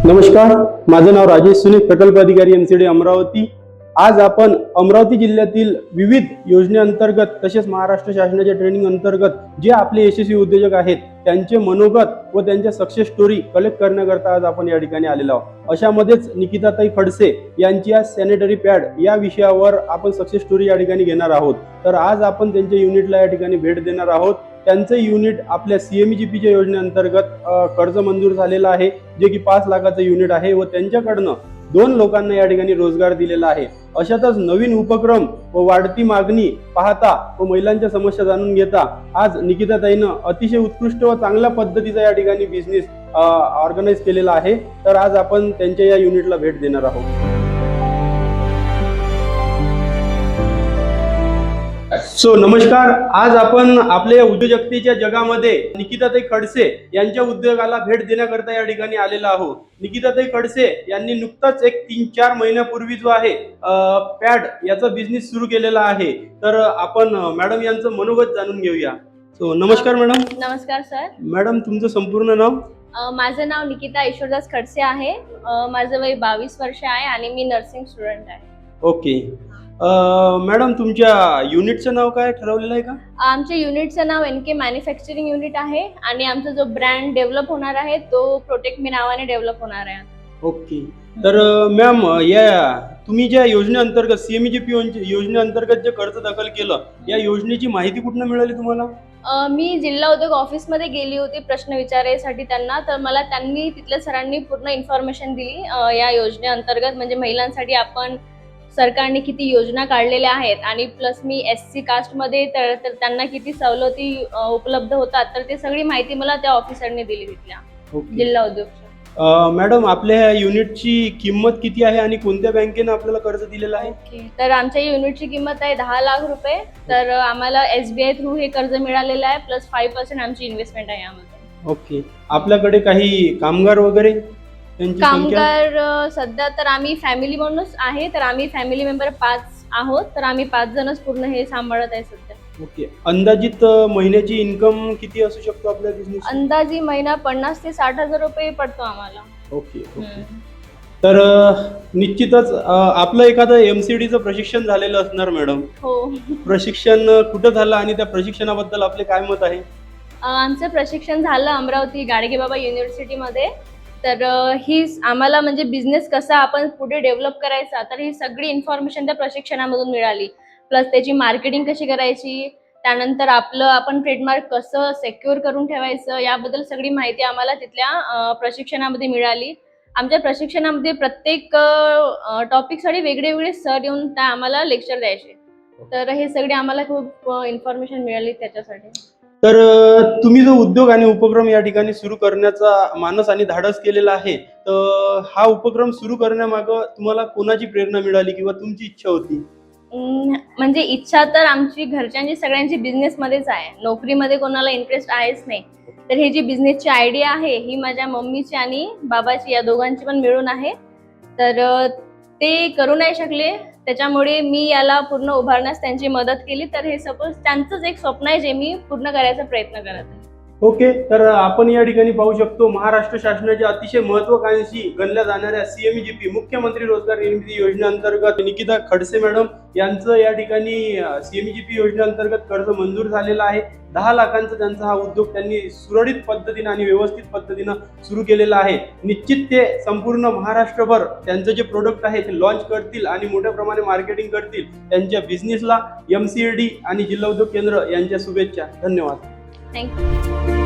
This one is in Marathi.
नमस्कार, माझं नाव राजेश सुनील, प्रकल्प अधिकारी एमसीडी अमरावती। आज आपण अमरावती जिल्ह्यातील विविध योजनेअंतर्गत तसेच महाराष्ट्र शासनाच्या ट्रेनिंग अंतर्गत जे आपले यशस्वी उद्योजक आहेत त्यांचे मनोगत व त्यांच्या सक्सेस स्टोरी कलेक्ट करण्याकरता आज आपण या ठिकाणी आलेलो आहोत। अशामध्येच निकिताताई खडसे यांची आज सॅनिटरी पॅड या विषयावर आपण सक्सेस स्टोरी या ठिकाणी घेणार आहोत। तर आज आपण त्यांच्या युनिटला या ठिकाणी भेट देणार आहोत। त्यांचं युनिट आपल्या सीएमजीपीच्या योजनेअंतर्गत कर्ज मंजूर झालेलं आहे, जे की 5 लाखाचं युनिट आहे व त्यांच्याकडनं 2 लोकांना या ठिकाणी रोजगार दिलेला आहे। अशातच नवीन उपक्रम व वाढती मागणी पाहता व महिलांच्या समस्या जाणून घेता आज निकिताताईनं अतिशय उत्कृष्ट व चांगल्या पद्धतीचा या ठिकाणी बिझनेस ऑर्गनाइज केलेला आहे। तर आज आपण त्यांच्या या युनिटला भेट देणार आहोत। नमस्कार, आज आपण आपल्या उद्योजकतेच्या जगामध्ये निकिताताई खडसे यांच्या उद्योगाला भेट देण्याकरता या ठिकाणी आलेला आहोत। निकिताताई खडसे यांनी नुकताच एक 3-4 महिन्यापूर्वी जो आहे पॅड याचा बिझनेस सुरू केलेला आहे। तर आपण मॅडम यांचं मनोगत जाणून घेऊया। नमस्कार मॅडम। नमस्कार सर। मॅडम, तुमचं संपूर्ण नाव? माझं नाव निकिता ईश्वरदास खडसे आहे। माझं वय 22 वर्ष आहे आणि मी नर्सिंग स्टुडंट आहे। ओके मॅडम, तुमच्या युनिटचं नाव काय ठरवलेलं आहे का? आमच्या युनिटचं नाव एनके मॅन्युफॅक्चरिंग युनिट आहे आणि आमचा जो ब्रँड डेव्हलप होणार आहे तो प्रोटेक्ट मी नावाने डेव्हलप होणार आहे। ओके, तर मॅम, या तुम्ही ज्या योजनेअंतर्गत सीएमजीपी योजनेअंतर्गत जे कर्ज दाखल केलं, या योजनेची माहिती कुठून मिळाली तुम्हाला? मी जिल्हा उद्योग ऑफिसमध्ये गेली होती प्रश्न विचारायसाठी त्यांना, तर मला त्यांनी तिथल्या सरांनी पूर्ण इन्फॉर्मेशन दिली या योजनेअंतर्गत, म्हणजे महिलांसाठी आपण सरकारने किती योजना काढलेल्या आहेत आणि प्लस मी SC कास्टमध्ये तर त्यांना किती सवलती उपलब्ध होतात, तर ते सगळी माहिती मला त्या ऑफिसरने दिली तिथल्या जिल्हा उद्योग। मॅडम, आपल्या युनिटची किंमत किती आहे आणि कोणत्या बँकेने आपल्याला कर्ज दिलेलं आहे? तर आमच्या युनिटची किंमत आहे 10 लाख रुपये। तर आम्हाला SBI थ्रू हे कर्ज मिळालेलं आहे, प्लस 5% आमची इन्व्हेस्टमेंट आहे यामध्ये। ओके, आपल्याकडे काही कामगार वगैरे? कामगार सध्या तर आम्ही फॅमिली म्हणूनच आहे, तर आम्ही फॅमिली मेंबर 5 आहोत, तर आम्ही 5 जणच पूर्ण हे सांभाळत आहे सध्या। ओके, अंदाजित महिन्याची इन्कम किती असू शकतो आपल्या बिझनेस? अंदाजी महिना 50 ते 60 हजार रुपये पडतो आम्हाला। ओके ओके, तर निश्चितच आपलं एखादं एमसीडीचं प्रशिक्षण झालेलं असणार मॅडम? हो। प्रशिक्षण कुठं झालं आणि त्या प्रशिक्षणाबद्दल आपले काय मत आहे? आमचं प्रशिक्षण झालं अमरावती गाडगेबाबा युनिव्हर्सिटीमध्ये। तर ही आम्हाला म्हणजे बिझनेस कसा आपण पुढे डेव्हलप करायचा, तर ही सगळी इन्फॉर्मेशन त्या प्रशिक्षणामधून मिळाली। प्लस त्याची मार्केटिंग कशी करायची, त्यानंतर आपण ट्रेडमार्क कसं सेक्युअर करून ठेवायचं, याबद्दल सगळी माहिती आम्हाला तिथल्या प्रशिक्षणामध्ये मिळाली। आमच्या प्रशिक्षणामध्ये प्रत्येक टॉपिकसाठी वेगळे वेगळे सर येऊन त्या आम्हाला लेक्चर द्यायचे, तर हे सगळे आम्हाला खूप इन्फॉर्मेशन मिळाली त्याच्यासाठी। तर तुम्ही जो उद्योग आणि उपक्रम या ठिकाणी सुरू करण्याचा मानस आणि धाडस केलेला आहे, तर हा उपक्रम सुरू करण्यामागं तुम्हाला कोणाची प्रेरणा मिळाली किंवा तुमची इच्छा होती? म्हणजे इच्छा तर आमची घरच्यांची सगळ्यांची बिझनेसमध्येच आहे, नोकरीमध्ये कोणाला इंटरेस्ट आहेच नाही। तर ही जी बिझनेसची आयडिया आहे ही माझ्या मम्मीची आणि बाबाची या दोघांची पण मिळून आहे। तर ते करू नाही शकले, त्याच्यामुळे मी याला पूर्ण उभारण्यास त्यांची मदत केली। तर हे सपोज त्यांचंच एक स्वप्न आहे जे मी पूर्ण करायचा प्रयत्न करत आहे। ओके, तर आपण या ठिकाणी पाहू शकतो महाराष्ट्र शासनाच्या अतिशय महत्वाकांक्षी गणल्या जाणाऱ्या सीएमजीपी मुख्यमंत्री रोजगार निर्मिती योजनेअंतर्गत निकिता खडसे मॅडम यांचं या ठिकाणी सीएमजीपी योजनेअंतर्गत कर्ज मंजूर झालेलं आहे। 10 लाखांचा त्यांचा हा उद्योग त्यांनी सुरळीत पद्धतीने आणि व्यवस्थित पद्धतीनं सुरू केलेला आहे। निश्चित ते संपूर्ण महाराष्ट्रभर त्यांचं जे प्रोडक्ट आहे ते लॉन्च करतील आणि मोठ्या प्रमाणे मार्केटिंग करतील। त्यांच्या बिझनेसला MCD आणि जिल्हा उद्योग केंद्र यांच्या शुभेच्छा। धन्यवाद। थँक्यू।